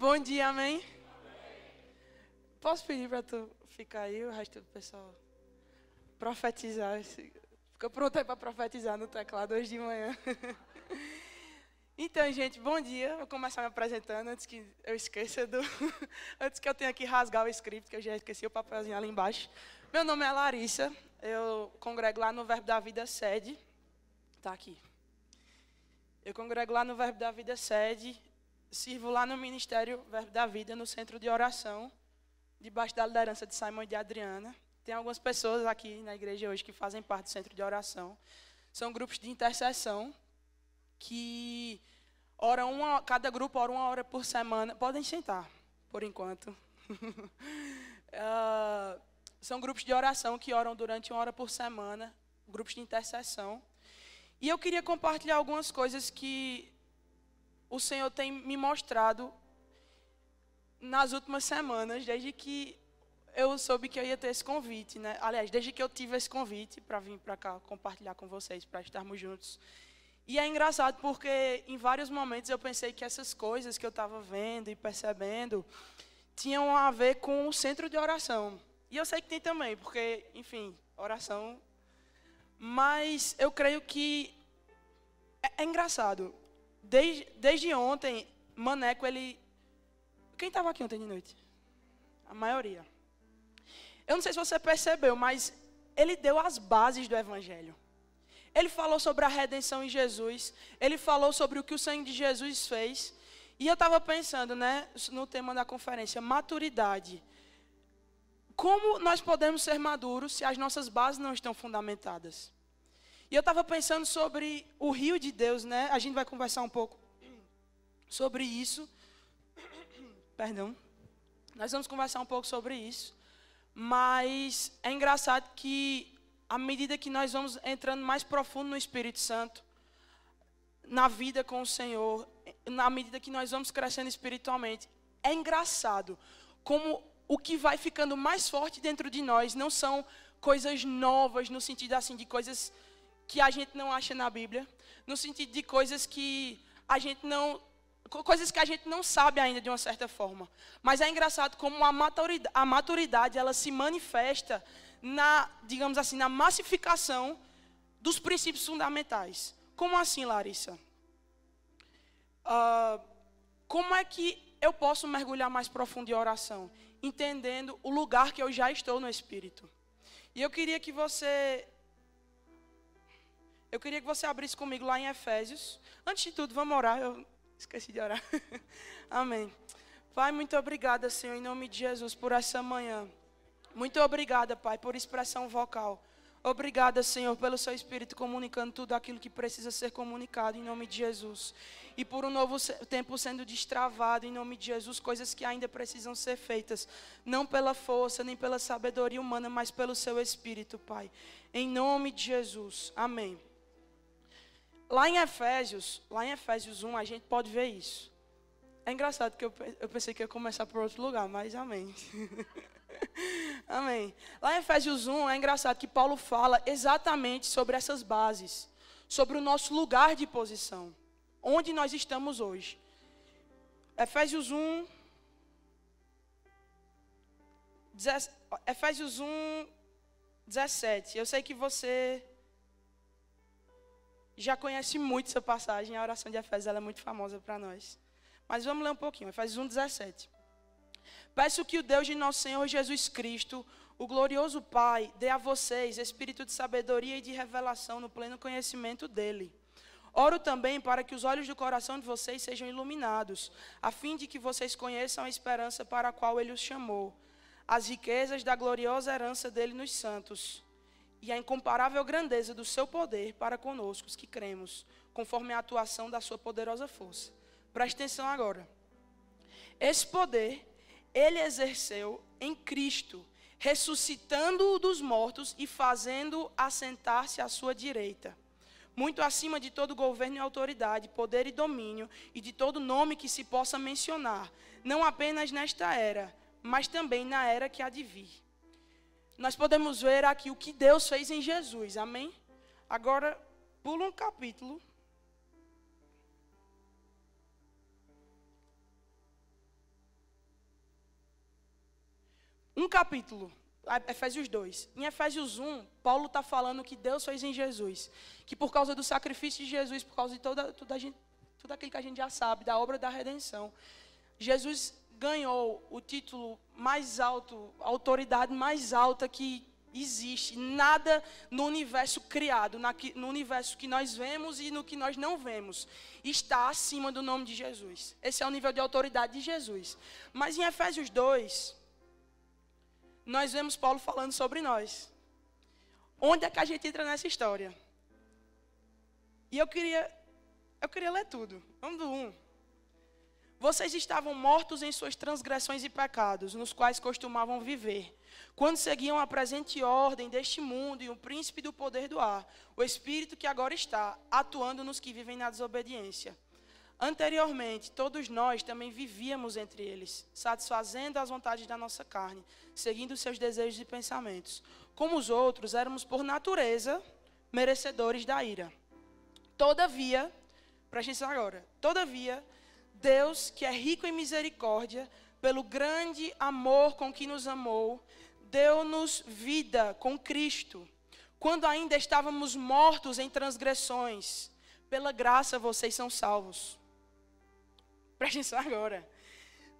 Bom dia, amém? Posso pedir para tu ficar aí, o resto do pessoal profetizar? Fica pronto aí para profetizar no teclado hoje de manhã. Então, gente, bom dia. Vou começar me apresentando antes que eu esqueça antes que eu tenha que rasgar o script, que eu já esqueci o papelzinho ali embaixo. Meu nome é Larissa, eu congrego lá no Verbo da Vida Sede. Tá aqui. Eu congrego lá no Verbo da Vida Sede, sirvo lá no Ministério Verbo da Vida, no Centro de Oração, debaixo da liderança de Simon e de Adriana. Tem algumas pessoas aqui na igreja hoje que fazem parte do Centro de Oração. São grupos de intercessão que oram cada grupo ora 1 hora por semana. Podem sentar, por enquanto. São grupos de oração que oram durante 1 hora por semana, grupos de intercessão. E eu queria compartilhar algumas coisas que o Senhor tem me mostrado nas últimas semanas, desde que eu soube que eu ia ter esse convite, né? Aliás, desde que eu tive esse convite para vir para cá compartilhar com vocês, para estarmos juntos. E é engraçado porque em vários momentos eu pensei que essas coisas que eu estava vendo e percebendo tinham a ver com o centro de oração. E eu sei que tem também, porque, enfim, oração. Mas eu creio que é engraçado. Desde ontem, Maneco, ele... Quem estava aqui ontem de noite? A maioria. Eu não sei se você percebeu, mas ele deu as bases do Evangelho. Ele falou sobre a redenção em Jesus. Ele falou sobre o que o sangue de Jesus fez. E eu estava pensando, né, no tema da conferência, maturidade. Como nós podemos ser maduros se as nossas bases não estão fundamentadas? E eu estava pensando sobre o rio de Deus, né? A gente vai conversar um pouco sobre isso. Perdão. Nós vamos conversar um pouco sobre isso. Mas é engraçado que, à medida que nós vamos entrando mais profundo no Espírito Santo, na vida com o Senhor, na medida que nós vamos crescendo espiritualmente, é engraçado como o que vai ficando mais forte dentro de nós não são coisas novas, no sentido assim de coisas que a gente não acha na Bíblia, no sentido de coisas que a gente não sabe ainda de uma certa forma. Mas é engraçado como a maturidade ela se manifesta na, digamos assim, na massificação dos princípios fundamentais. Como assim, Larissa? Como é que eu posso mergulhar mais profundo em oração? Entendendo o lugar que eu já estou no Espírito. E eu queria que você abrisse comigo lá em Efésios. Antes de tudo, vamos orar. Eu esqueci de orar. Amém. Pai, muito obrigada, Senhor, em nome de Jesus, por essa manhã. Muito obrigada, Pai, por expressão vocal. Obrigada, Senhor, pelo seu Espírito comunicando tudo aquilo que precisa ser comunicado, em nome de Jesus. E por um novo tempo sendo destravado, em nome de Jesus, coisas que ainda precisam ser feitas. Não pela força, nem pela sabedoria humana, mas pelo seu Espírito, Pai. Em nome de Jesus. Amém. Lá em Efésios 1, a gente pode ver isso. É engraçado que eu pensei que ia começar por outro lugar, mas amém. Amém. Lá em Efésios 1, é engraçado que Paulo fala exatamente sobre essas bases, sobre o nosso lugar de posição, onde nós estamos hoje. Efésios 1, 17. Eu sei que você já conhece muito essa passagem, a oração de Efésios ela é muito famosa para nós. Mas vamos ler um pouquinho, Efésios 1, 17. Peço que o Deus de nosso Senhor Jesus Cristo, o glorioso Pai, dê a vocês espírito de sabedoria e de revelação no pleno conhecimento dEle. Oro também para que os olhos do coração de vocês sejam iluminados, a fim de que vocês conheçam a esperança para a qual Ele os chamou, as riquezas da gloriosa herança dEle nos santos, e a incomparável grandeza do seu poder para conosco, os que cremos, conforme a atuação da sua poderosa força. Preste atenção agora. Esse poder Ele exerceu em Cristo, ressuscitando-o dos mortos e fazendo-o assentar-se à sua direita, muito acima de todo governo e autoridade, poder e domínio, e de todo nome que se possa mencionar, não apenas nesta era, mas também na era que há de vir. Nós podemos ver aqui o que Deus fez em Jesus, amém? Agora, pula um capítulo. um capítulo, Efésios 2. Em Efésios 1, Paulo está falando que Deus fez em Jesus. Que por causa do sacrifício de Jesus, por causa de tudo aquilo que a gente já sabe, da obra da redenção, Jesus ganhou o título mais alto, a autoridade mais alta que existe. Nada no universo criado, no universo que nós vemos e no que nós não vemos, está acima do nome de Jesus. Esse é o nível de autoridade de Jesus. Mas em Efésios 2, nós vemos Paulo falando sobre nós. Onde é que a gente entra nessa história? E eu queria ler tudo. Vamos do 1. Vocês estavam mortos em suas transgressões e pecados, nos quais costumavam viver, quando seguiam a presente ordem deste mundo e o príncipe do poder do ar, o espírito que agora está atuando nos que vivem na desobediência. Anteriormente, todos nós também vivíamos entre eles, satisfazendo as vontades da nossa carne, seguindo seus desejos e pensamentos. Como os outros, éramos por natureza merecedores da ira. Todavia, preste atenção agora, todavia, Deus, que é rico em misericórdia, pelo grande amor com que nos amou, deu-nos vida com Cristo, quando ainda estávamos mortos em transgressões. Pela graça vocês são salvos. Preste atenção agora.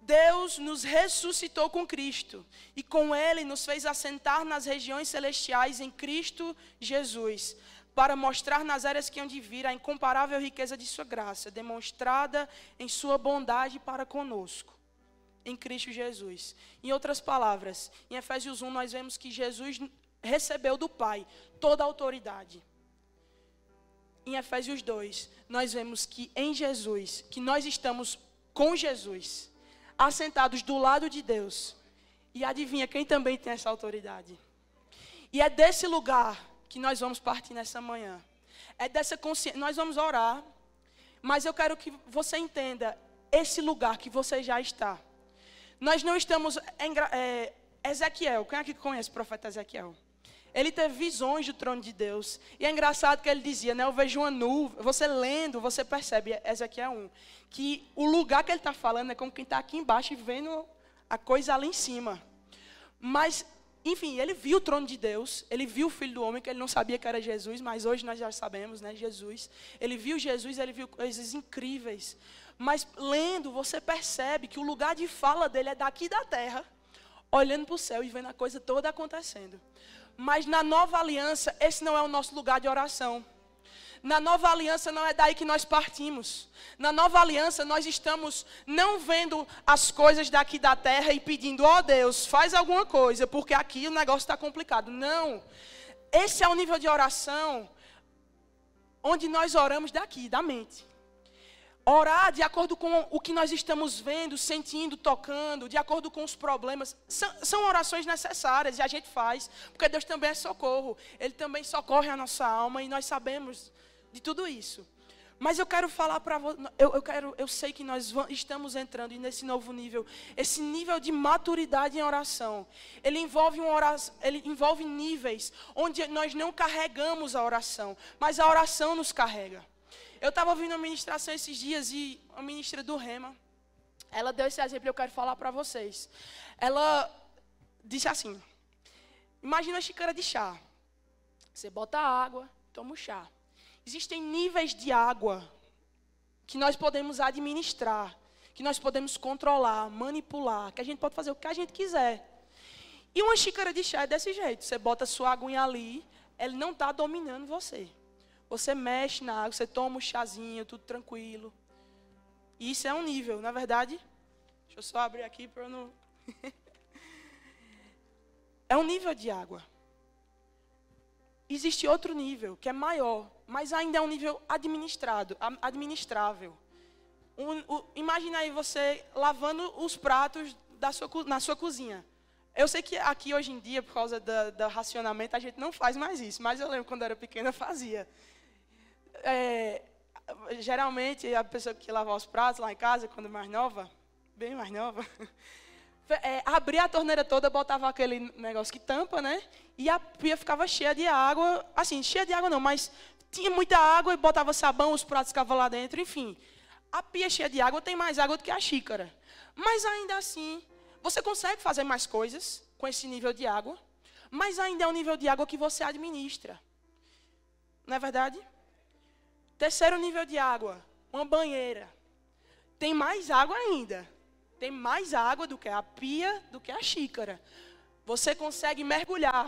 Deus nos ressuscitou com Cristo e com Ele nos fez assentar nas regiões celestiais em Cristo Jesus, para mostrar nas eras que hão de vir a incomparável riqueza de sua graça, demonstrada em sua bondade para conosco, em Cristo Jesus. Em outras palavras, em Efésios 1 nós vemos que Jesus recebeu do Pai toda a autoridade. Em Efésios 2, nós vemos que em Jesus, que nós estamos com Jesus, assentados do lado de Deus. E adivinha quem também tem essa autoridade? E é desse lugar que nós vamos partir nessa manhã. É dessa consciência. Nós vamos orar, mas eu quero que você entenda esse lugar que você já está. Nós não estamos... Ezequiel, quem aqui conhece o profeta Ezequiel? Ele teve visões do trono de Deus. E é engraçado que ele dizia, né? Eu vejo uma nuvem. Você lendo, você percebe, Ezequiel 1, que o lugar que ele está falando é como quem está aqui embaixo e vendo a coisa ali em cima. Mas, enfim, ele viu o trono de Deus. Ele viu o Filho do Homem, que ele não sabia que era Jesus, mas hoje nós já sabemos, né? Jesus. Ele viu Jesus, ele viu coisas incríveis. Mas lendo, você percebe que o lugar de fala dele é daqui da terra, olhando para o céu e vendo a coisa toda acontecendo. Mas na nova aliança, esse não é o nosso lugar de oração. Na nova aliança não é daí que nós partimos. Na nova aliança nós estamos não vendo as coisas daqui da terra e pedindo, ó Deus, faz alguma coisa, porque aqui o negócio está complicado. Não. Esse é o nível de oração onde nós oramos daqui, da mente. Orar de acordo com o que nós estamos vendo, sentindo, tocando, de acordo com os problemas. São orações necessárias e a gente faz, porque Deus também é socorro. Ele também socorre a nossa alma e nós sabemos de tudo isso. Mas eu quero falar para você, eu sei que nós estamos entrando nesse novo nível, esse nível de maturidade em oração. Ele envolve níveis onde nós não carregamos a oração, mas a oração nos carrega. Eu estava ouvindo uma ministração esses dias e a ministra do Rema, ela deu esse exemplo e eu quero falar para vocês. Ela disse assim, imagina uma xícara de chá. Você bota água, toma o chá. Existem níveis de água que nós podemos administrar, que nós podemos controlar, manipular, que a gente pode fazer o que a gente quiser. E uma xícara de chá é desse jeito. Você bota a sua aguinha ali, ele não está dominando você. Você mexe na água, você toma um chazinho, tudo tranquilo. E isso é um nível, na verdade. Deixa eu só abrir aqui para eu não... É um nível de água. Existe outro nível, que é maior, mas ainda é um nível administrável. Imagina aí você lavando os pratos na sua cozinha. Eu sei que aqui hoje em dia, por causa do racionamento, a gente não faz mais isso. Mas eu lembro quando eu era pequena, eu fazia. Geralmente, a pessoa que lavava os pratos lá em casa, quando mais nova, bem mais nova, abria a torneira toda, botava aquele negócio que tampa, né? E a pia ficava cheia de água, assim, cheia de água não, mas tinha muita água e botava sabão, os pratos ficavam lá dentro, enfim. A pia cheia de água tem mais água do que a xícara. Mas ainda assim, você consegue fazer mais coisas com esse nível de água, mas ainda é um nível de água que você administra. Não é verdade? Terceiro nível de água, uma banheira. Tem mais água ainda. Tem mais água do que a pia, do que a xícara. Você consegue mergulhar.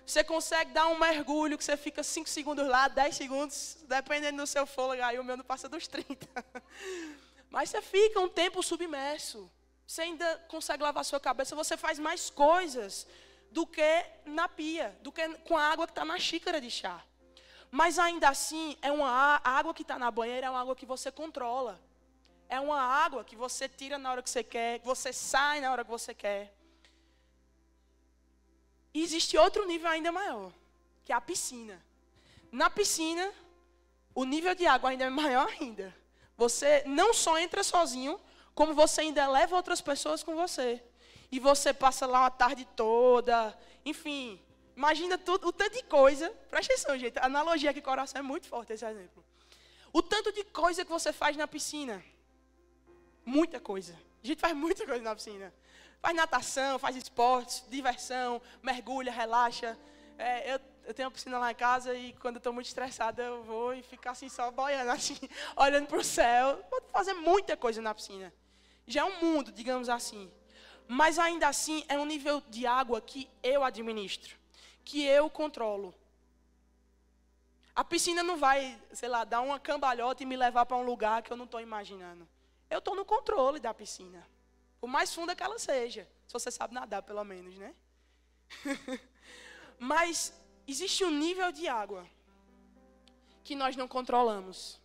Você consegue dar um mergulho que você fica 5 segundos lá, 10 segundos, dependendo do seu fôlego. Aí o meu não passa dos 30. Mas você fica um tempo submerso. Você ainda consegue lavar sua cabeça. Você faz mais coisas do que na pia, do que com a água que está na xícara de chá. Mas ainda assim, a água que está na banheira é uma água que você controla. É uma água que você tira na hora que você quer, que você sai na hora que você quer. E existe outro nível ainda maior, que é a piscina. Na piscina, o nível de água ainda é maior ainda. Você não só entra sozinho, como você ainda leva outras pessoas com você. E você passa lá a tarde toda, enfim... Imagina tudo, o tanto de coisa. Presta atenção, gente. A analogia aqui com o coração é muito forte, esse exemplo. O tanto de coisa que você faz na piscina. Muita coisa. A gente faz muita coisa na piscina. Faz natação, faz esportes, diversão, mergulha, relaxa. Eu tenho uma piscina lá em casa e quando eu estou muito estressada eu vou e fico assim só boiando, assim, olhando para o céu. Pode fazer muita coisa na piscina. Já é um mundo, digamos assim. Mas ainda assim é um nível de água que eu administro, que eu controlo. A piscina não vai, sei lá, dar uma cambalhota e me levar para um lugar que eu não estou imaginando. Eu estou no controle da piscina. Por mais funda que ela seja. Se você sabe nadar, pelo menos, né? Mas existe um nível de água que nós não controlamos.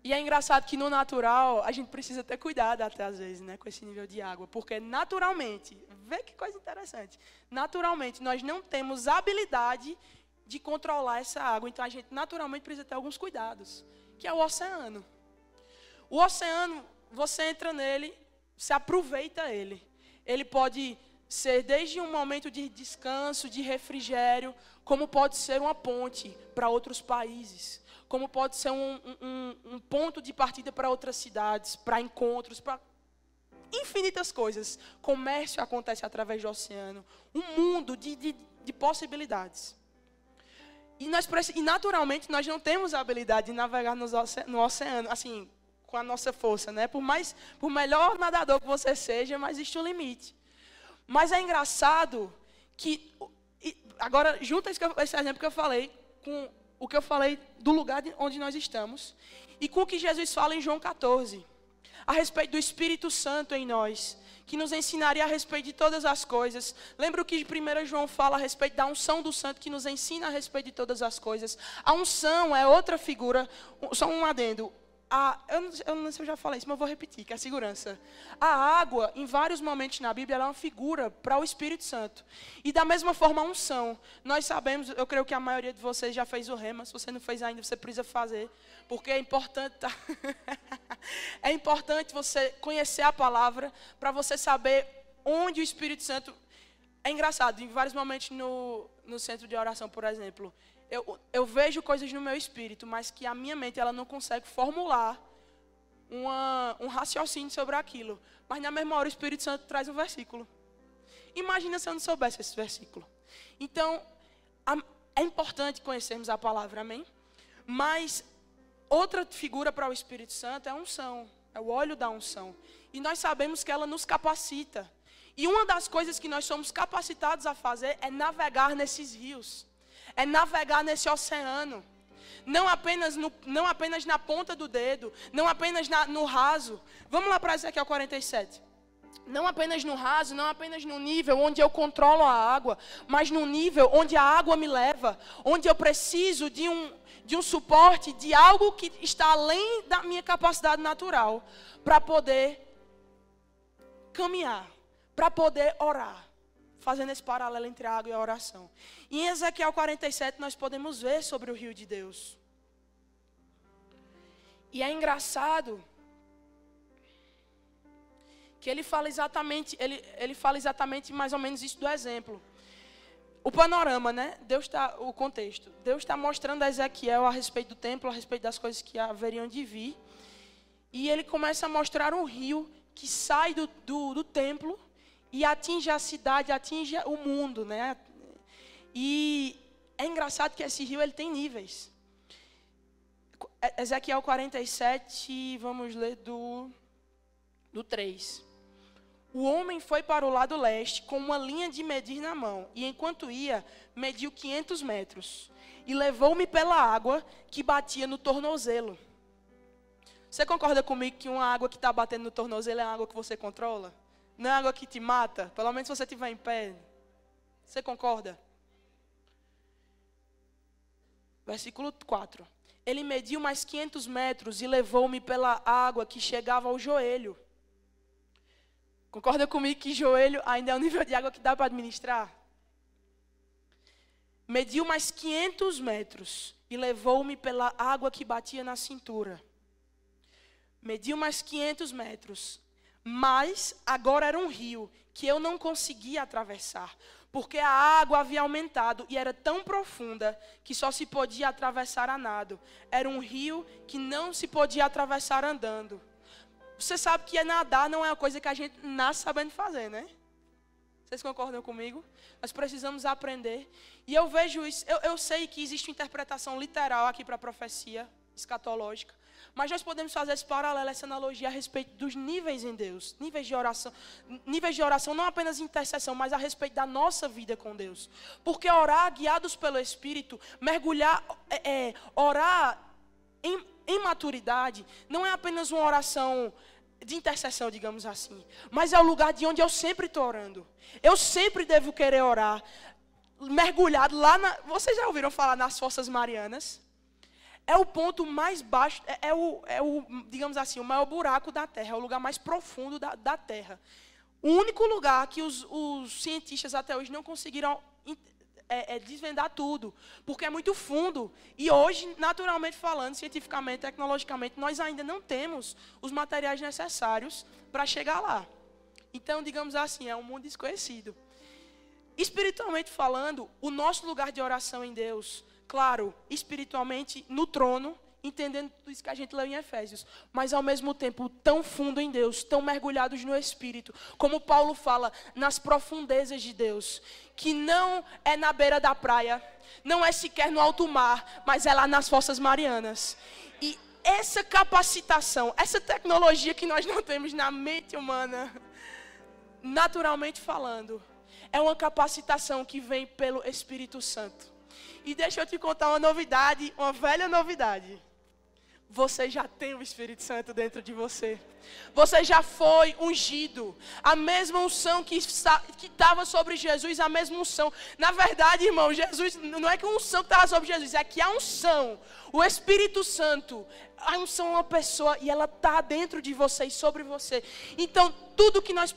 E é engraçado que no natural, a gente precisa ter cuidado até às vezes, né, com esse nível de água. Porque naturalmente, vê que coisa interessante, naturalmente nós não temos habilidade de controlar essa água. Então a gente naturalmente precisa ter alguns cuidados, que é o oceano. O oceano, você entra nele, você aproveita ele. Ele pode ser desde um momento de descanso, de refrigério, como pode ser uma ponte para outros países. Como pode ser um ponto de partida para outras cidades, para encontros, para infinitas coisas. Comércio acontece através do oceano. Um mundo de possibilidades. E naturalmente nós não temos a habilidade de navegar no oceano, assim, com a nossa força, né? Por melhor nadador que você seja, mas existe um limite. Mas é engraçado que, agora, junta esse exemplo que eu falei com o que eu falei do lugar onde nós estamos e com o que Jesus fala em João 14, a respeito do Espírito Santo em nós, que nos ensinaria a respeito de todas as coisas. Lembra o que 1 João fala a respeito da unção do Santo, que nos ensina a respeito de todas as coisas. A unção é outra figura, só um adendo. Eu não sei se eu já falei isso, mas eu vou repetir, que é a segurança. A água, em vários momentos na Bíblia, ela é uma figura para o Espírito Santo. E da mesma forma a unção. Nós sabemos, eu creio que a maioria de vocês já fez o rema. Se você não fez ainda, você precisa fazer. Porque é importante, é importante você conhecer a palavra, para você saber onde o Espírito Santo... É engraçado, em vários momentos no centro de oração, por exemplo... Eu vejo coisas no meu espírito, mas que a minha mente ela não consegue formular um raciocínio sobre aquilo. Mas na mesma hora o Espírito Santo traz um versículo. Imagina se eu não soubesse esse versículo. Então, é importante conhecermos a palavra, amém? Mas outra figura para o Espírito Santo é a unção, é o óleo da unção. E nós sabemos que ela nos capacita. E uma das coisas que nós somos capacitados a fazer é navegar nesses rios. É navegar nesse oceano. Não apenas na ponta do dedo. Não apenas no raso. Vamos lá para Ezequiel 47. Não apenas no raso, não apenas no nível onde eu controlo a água, mas no nível onde a água me leva. Onde eu preciso de um suporte, de algo que está além da minha capacidade natural. Para poder caminhar. Para poder orar. Fazendo esse paralelo entre a água e a oração. E em Ezequiel 47 nós podemos ver sobre o rio de Deus. E é engraçado que ele fala exatamente mais ou menos isso do exemplo. O panorama, né? O contexto. Deus está mostrando a Ezequiel a respeito do templo, a respeito das coisas que haveriam de vir. E ele começa a mostrar um rio que sai do templo e atinge a cidade, atinge o mundo, né? E é engraçado que esse rio ele tem níveis. Ezequiel 47, vamos ler do 3. O homem foi para o lado leste com uma linha de medir na mão, e enquanto ia, mediu 500 metros, e levou-me pela água que batia no tornozelo. Você concorda comigo que uma água que está batendo no tornozelo é uma água que você controla? Não é água que te mata? Pelo menos se você estiver em pé. Você concorda? Versículo 4. Ele mediu mais 500 metros e levou-me pela água que chegava ao joelho. Concorda comigo que joelho ainda é o nível de água que dá para administrar? Mediu mais 500 metros e levou-me pela água que batia na cintura. Mediu mais 500 metros, mas agora era um rio que eu não conseguia atravessar, porque a água havia aumentado e era tão profunda que só se podia atravessar a nado. Era um rio que não se podia atravessar andando. Você sabe que nadar não é uma coisa que a gente nasce sabendo fazer, né? Vocês concordam comigo? Nós precisamos aprender. E eu vejo isso, eu sei que existe uma interpretação literal aqui para a profecia escatológica, mas nós podemos fazer esse paralelo, essa analogia a respeito dos níveis em Deus, níveis de oração não apenas intercessão, mas a respeito da nossa vida com Deus. Porque orar guiados pelo Espírito, mergulhar, orar em maturidade, não é apenas uma oração de intercessão, digamos assim, mas é o lugar de onde eu sempre estou orando. Eu sempre devo querer orar, mergulhado lá vocês já ouviram falar nas Fossas Marianas? É o ponto mais baixo, digamos assim, o maior buraco da Terra, é o lugar mais profundo da Terra. O único lugar que os cientistas até hoje não conseguiram desvendar tudo, porque é muito fundo. E hoje, naturalmente falando, cientificamente, tecnologicamente, nós ainda não temos os materiais necessários para chegar lá. Então, digamos assim, é um mundo desconhecido. Espiritualmente falando, o nosso lugar de oração em Deus, claro, espiritualmente no trono, entendendo tudo isso que a gente leu em Efésios, mas ao mesmo tempo tão fundo em Deus, tão mergulhados no Espírito, como Paulo fala, nas profundezas de Deus, que não é na beira da praia, não é sequer no alto mar, mas é lá nas Fossas Marianas. E essa capacitação, essa tecnologia que nós não temos na mente humana, naturalmente falando, é uma capacitação que vem pelo Espírito Santo. E deixa eu te contar uma novidade, uma velha novidade. Você já tem o Espírito Santo dentro de você. Você já foi ungido. A mesma unção que estava sobre Jesus, a mesma unção. Na verdade, irmão, Jesus, não é que a unção que estava sobre Jesus, é que a unção, o Espírito Santo, a unção é uma pessoa e ela está dentro de você e sobre você. Então, tudo que nós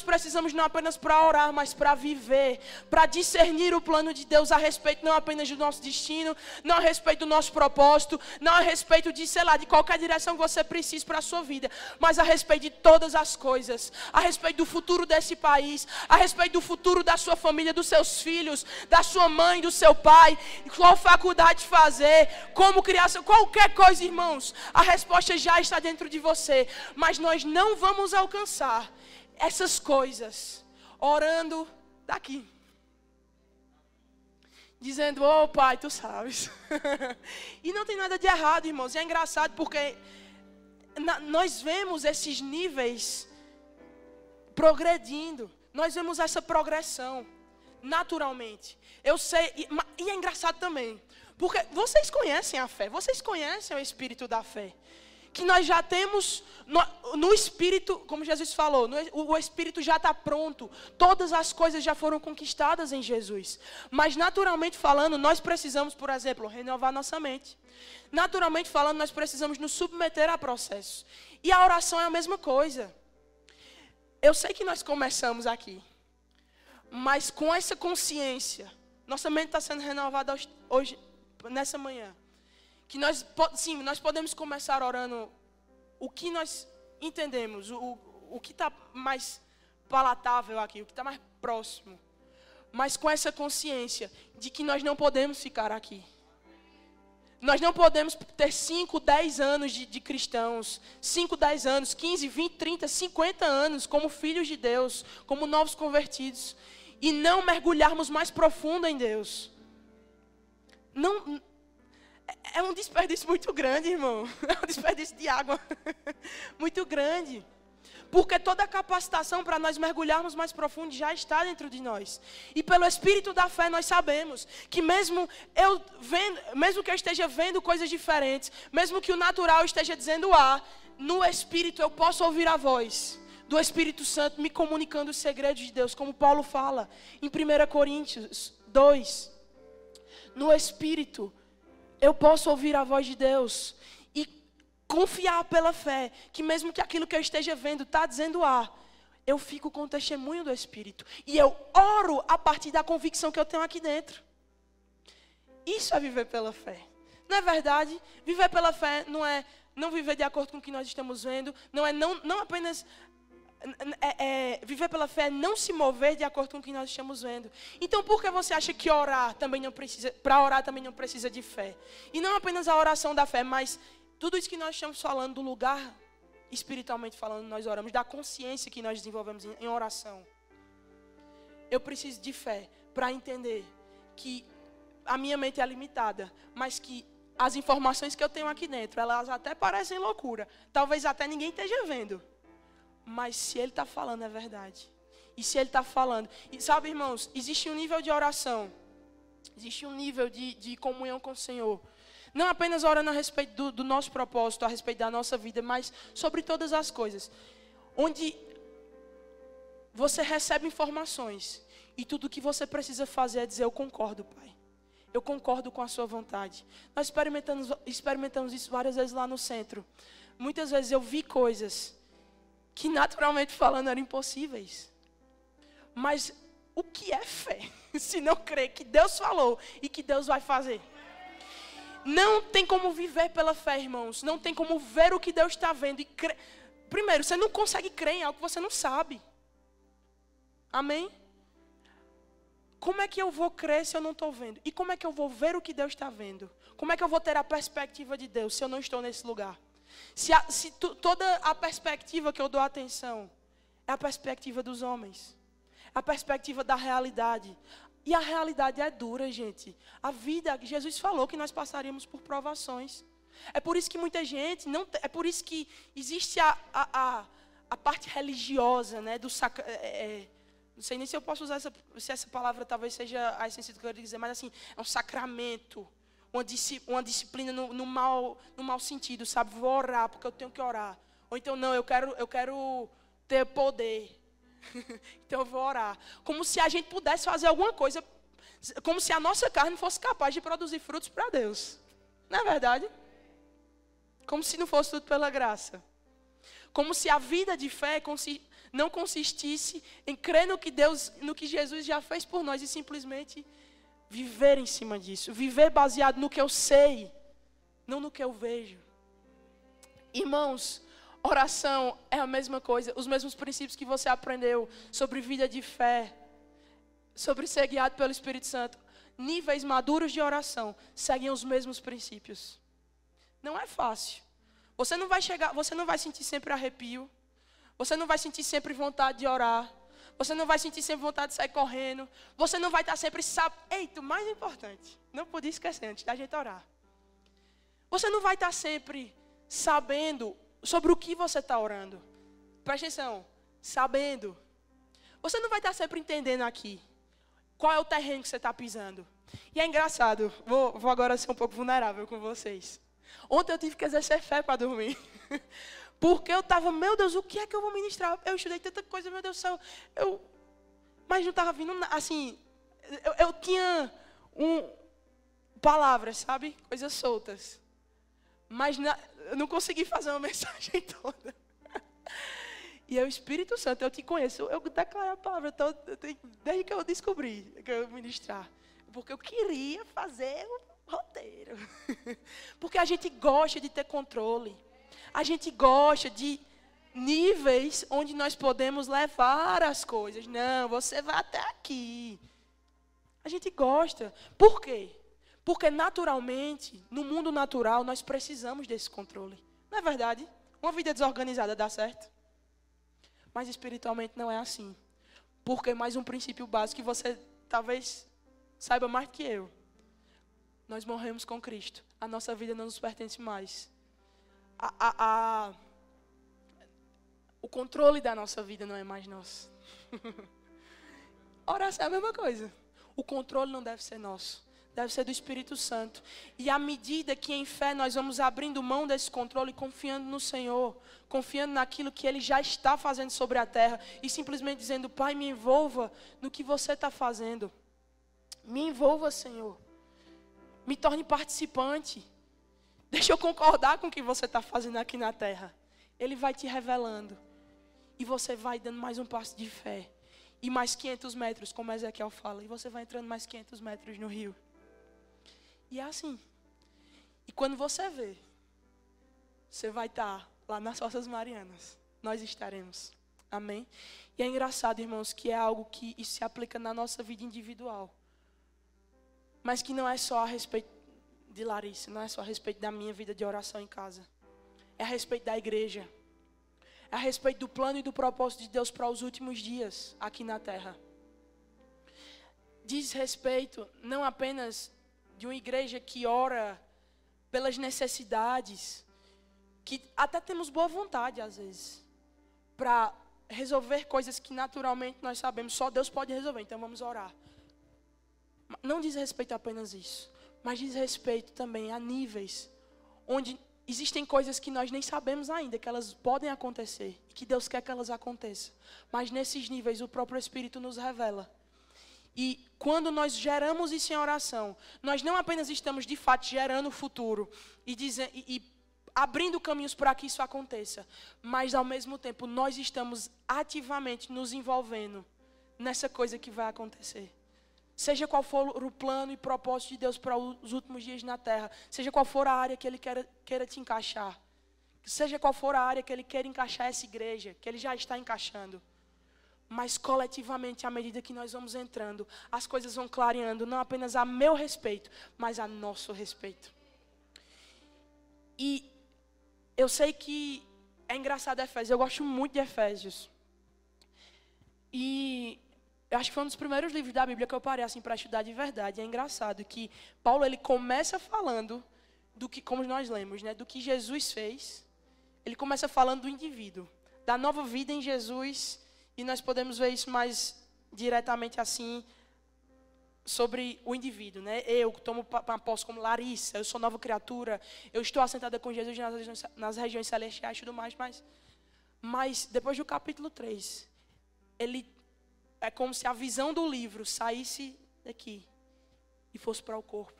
precisamos não apenas para orar, mas para viver, para discernir o plano de Deus a respeito não apenas do nosso destino, não a respeito do nosso propósito, não a respeito de, de qualquer direção que você precise para a sua vida, mas a respeito de todas as coisas, a respeito do futuro desse país, a respeito do futuro da sua família, dos seus filhos, da sua mãe, do seu pai, qual faculdade fazer, como criação, qualquer coisa, irmãos, a resposta já está dentro de você, mas nós não vamos alcançar essas coisas, orando daqui. Dizendo, oh pai, tu sabes. E não tem nada de errado, irmãos. E é engraçado porque nós vemos esses níveis progredindo. Nós vemos essa progressão, naturalmente. Eu sei, e é engraçado também. Porque vocês conhecem a fé, vocês conhecem o espírito da fé. Que nós já temos no Espírito, como Jesus falou, o Espírito já está pronto. Todas as coisas já foram conquistadas em Jesus. Mas naturalmente falando, nós precisamos, por exemplo, renovar nossa mente. Naturalmente falando, nós precisamos nos submeter a processos. E a oração é a mesma coisa. Eu sei que nós começamos aqui, mas com essa consciência, nossa mente está sendo renovada hoje, nessa manhã. Que nós podemos começar orando o que nós entendemos, o que está mais palatável aqui, o que está mais próximo. Mas com essa consciência de que nós não podemos ficar aqui. Nós não podemos ter 5, 10 anos de cristãos, 5, 10 anos, 15, 20, 30, 50 anos como filhos de Deus, como novos convertidos, e não mergulharmos mais profundo em Deus. Não, é um desperdício muito grande, irmão. É um desperdício de água muito grande. Porque toda a capacitação para nós mergulharmos mais profundo já está dentro de nós. E pelo Espírito da fé nós sabemos que mesmo que eu esteja vendo coisas diferentes, mesmo que o natural esteja dizendo A, no Espírito eu posso ouvir a voz do Espírito Santo me comunicando os segredos de Deus, como Paulo fala em 1 Coríntios 2. No Espírito eu posso ouvir a voz de Deus e confiar pela fé, que mesmo que aquilo que eu esteja vendo está dizendo A, eu fico com o testemunho do Espírito. E eu oro a partir da convicção que eu tenho aqui dentro. Isso é viver pela fé. Não é verdade? Viver pela fé não é não viver de acordo com o que nós estamos vendo. Não apenas... viver pela fé é não se mover de acordo com o que nós estamos vendo. Então por que você acha que orar também não precisa, para orar também não precisa de fé? E não apenas a oração da fé, mas tudo isso que nós estamos falando do lugar, espiritualmente falando, nós oramos, da consciência que nós desenvolvemos em oração. Eu preciso de fé para entender que a minha mente é limitada, mas que as informações que eu tenho aqui dentro, elas até parecem loucura. Talvez até ninguém esteja vendo. Mas se Ele está falando, é verdade. E se Ele está falando... E sabe, irmãos, existe um nível de oração. Existe um nível de comunhão com o Senhor. Não apenas orando a respeito do nosso propósito, a respeito da nossa vida, mas sobre todas as coisas. Onde você recebe informações. E tudo o que você precisa fazer é dizer, eu concordo, Pai. Eu concordo com a sua vontade. Nós experimentamos isso várias vezes lá no centro. Muitas vezes eu vi coisas que naturalmente falando eram impossíveis. Mas o que é fé? Se não crer que Deus falou e que Deus vai fazer. Não tem como viver pela fé, irmãos. Não tem como ver o que Deus está vendo e crer. Primeiro, você não consegue crer em algo que você não sabe. Amém? Como é que eu vou crer se eu não estou vendo? E como é que eu vou ver o que Deus está vendo? Como é que eu vou ter a perspectiva de Deus se eu não estou nesse lugar? Toda a perspectiva que eu dou atenção é a perspectiva dos homens. A perspectiva da realidade. E a realidade é dura, gente. A vida, Jesus falou que nós passaríamos por provações. É por isso que muita gente, é por isso que existe a parte religiosa, né, do não sei nem se eu posso usar se essa palavra talvez seja a essência do que eu quero dizer, mas assim, é um sacramento. Uma disciplina no mau sentido, sabe? Vou orar porque eu tenho que orar. Ou então, não, eu quero ter poder. Então eu vou orar. Como se a gente pudesse fazer alguma coisa, como se a nossa carne fosse capaz de produzir frutos para Deus. Não é verdade? Como se não fosse tudo pela graça. Como se a vida de fé não consistisse em crer no que Jesus já fez por nós e simplesmente viver em cima disso. Viver baseado no que eu sei, não no que eu vejo. Irmãos, oração é a mesma coisa. Os mesmos princípios que você aprendeu sobre vida de fé, sobre ser guiado pelo Espírito Santo. Níveis maduros de oração seguem os mesmos princípios. Não é fácil. Você não vai sentir sempre arrepio. Você não vai sentir sempre vontade de orar. Você não vai sentir sempre vontade de sair correndo. Você não vai estar sempre Eita, o mais importante, não podia esquecer antes da gente orar. Você não vai estar sempre sabendo sobre o que você está orando. Presta atenção, sabendo. Você não vai estar sempre entendendo aqui qual é o terreno que você está pisando. E é engraçado, vou agora ser um pouco vulnerável com vocês. Ontem eu tive que exercer fé para dormir. Porque eu estava, meu Deus, o que é que eu vou ministrar? Eu estudei tanta coisa, meu Deus do céu. Mas não estava vindo, assim, eu tinha palavras, sabe? Coisas soltas. Mas eu não consegui fazer uma mensagem toda. E é o Espírito Santo, eu te conheço. Eu declaro a palavra desde que eu descobri que eu ia ministrar. Porque eu queria fazer um roteiro. Porque a gente gosta de ter controle. A gente gosta de níveis onde nós podemos levar as coisas. Não, você vai até aqui. A gente gosta. Por quê? Porque naturalmente, no mundo natural, nós precisamos desse controle. Não é verdade? Uma vida desorganizada dá certo. Mas espiritualmente não é assim. Porque mais um princípio básico que você talvez saiba mais que eu. Nós morremos com Cristo. A nossa vida não nos pertence mais. O controle da nossa vida não é mais nosso. Oração é a mesma coisa. O controle não deve ser nosso. Deve ser do Espírito Santo. E à medida que em fé nós vamos abrindo mão desse controle, confiando no Senhor, confiando naquilo que Ele já está fazendo sobre a terra, e simplesmente dizendo: Pai, me envolva no que você está fazendo. Me envolva, Senhor. Me torne participante. Deixa eu concordar com o que você está fazendo aqui na terra. Ele vai te revelando. E você vai dando mais um passo de fé. E mais 500 metros, como Ezequiel fala. E você vai entrando mais 500 metros no rio. E é assim. E quando você vê, você vai estar lá nas Fossas Marianas. Nós estaremos. Amém? E é engraçado, irmãos, que é algo que isso se aplica na nossa vida individual. Mas que não é só a respeito de Larissa, não é só a respeito da minha vida de oração em casa. É a respeito da igreja. É a respeito do plano e do propósito de Deus para os últimos dias aqui na terra. Diz respeito não apenas de uma igreja que ora pelas necessidades, que até temos boa vontade às vezes, para resolver coisas que naturalmente nós sabemos, só Deus pode resolver, então vamos orar. Não diz respeito a apenas isso, mas diz respeito também a níveis onde existem coisas que nós nem sabemos ainda, que elas podem acontecer, e que Deus quer que elas aconteçam. Mas nesses níveis o próprio Espírito nos revela. E quando nós geramos isso em oração, nós não apenas estamos de fato gerando o futuro e abrindo caminhos para que isso aconteça, mas ao mesmo tempo nós estamos ativamente nos envolvendo nessa coisa que vai acontecer. Seja qual for o plano e propósito de Deus para os últimos dias na terra, seja qual for a área que Ele queira te encaixar, seja qual for a área que Ele queira encaixar essa igreja, que Ele já está encaixando. Mas coletivamente, à medida que nós vamos entrando, as coisas vão clareando, não apenas a meu respeito, mas a nosso respeito. E eu sei que é engraçado Efésios, eu gosto muito de Efésios. E eu acho que foi um dos primeiros livros da Bíblia que eu parei assim para estudar de verdade. É engraçado que Paulo ele começa falando do que, como nós lemos, né, do que Jesus fez. Ele começa falando do indivíduo, da nova vida em Jesus, e nós podemos ver isso mais diretamente assim sobre o indivíduo, né? Eu tomo posse como Larissa, eu sou nova criatura, eu estou assentada com Jesus nas regiões celestiais e tudo mais, mas depois do capítulo 3, ele é como se a visão do livro saísse daqui e fosse para o corpo.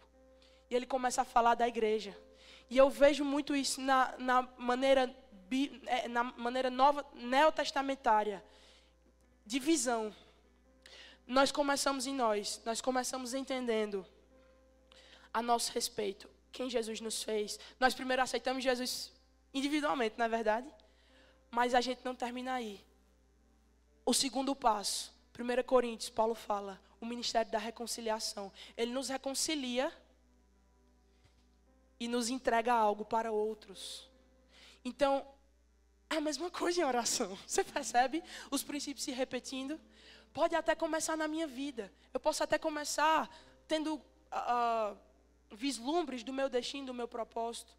E ele começa a falar da igreja. E eu vejo muito isso na maneira nova, neotestamentária, de visão. Nós começamos entendendo a nosso respeito, quem Jesus nos fez. Nós primeiro aceitamos Jesus individualmente, não é verdade? Mas a gente não termina aí. O segundo passo, 1 Coríntios, Paulo fala, o ministério da reconciliação. Ele nos reconcilia e nos entrega algo para outros. Então, é a mesma coisa em oração. Você percebe os princípios se repetindo? Pode até começar na minha vida. Eu posso até começar tendo vislumbres do meu destino, do meu propósito,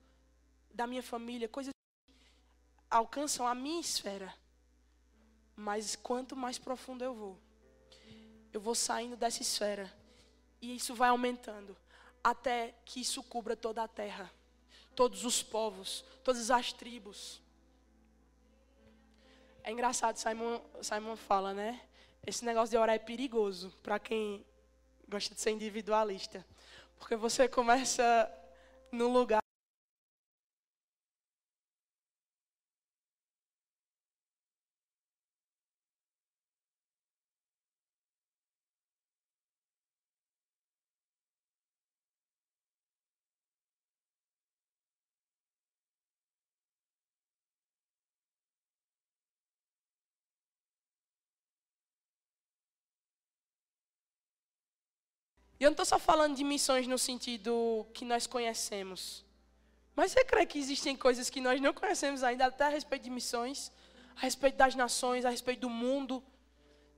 da minha família, coisas que alcançam a minha esfera. Mas quanto mais profundo eu vou saindo dessa esfera. E isso vai aumentando. Até que isso cubra toda a terra. Todos os povos, todas as tribos. É engraçado, Simon fala, né? Esse negócio de orar é perigoso para quem gosta de ser individualista. Porque você começa num lugar. E eu não estou só falando de missões no sentido que nós conhecemos. Mas você crê que existem coisas que nós não conhecemos ainda, até a respeito de missões, a respeito das nações, a respeito do mundo,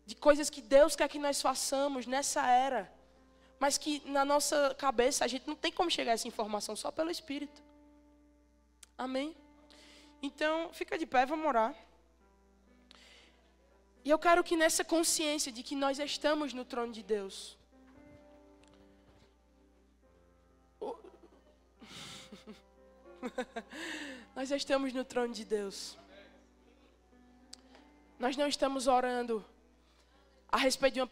de coisas que Deus quer que nós façamos nessa era, mas que na nossa cabeça a gente não tem como chegar a essa informação, só pelo Espírito. Amém? Então, fica de pé, vamos orar. E eu quero que nessa consciência de que nós estamos no trono de Deus, nós estamos no trono de Deus. Nós não estamos orando a respeito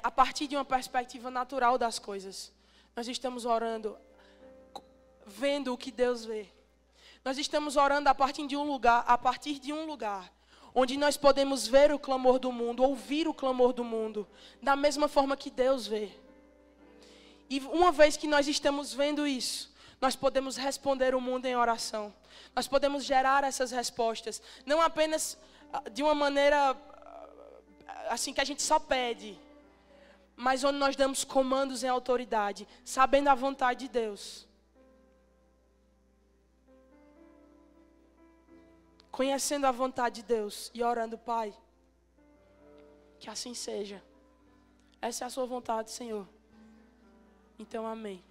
a partir de uma perspectiva natural das coisas. Nós estamos orando vendo o que Deus vê. Nós estamos orando a partir de um lugar onde nós podemos ver o clamor do mundo, ouvir o clamor do mundo, da mesma forma que Deus vê. E uma vez que nós estamos vendo isso, nós podemos responder o mundo em oração. Nós podemos gerar essas respostas, não apenas de uma maneira assim que a gente só pede, mas onde nós damos comandos em autoridade, sabendo a vontade de Deus. Conhecendo a vontade de Deus e orando, Pai, que assim seja. Essa é a sua vontade, Senhor. Então, amém.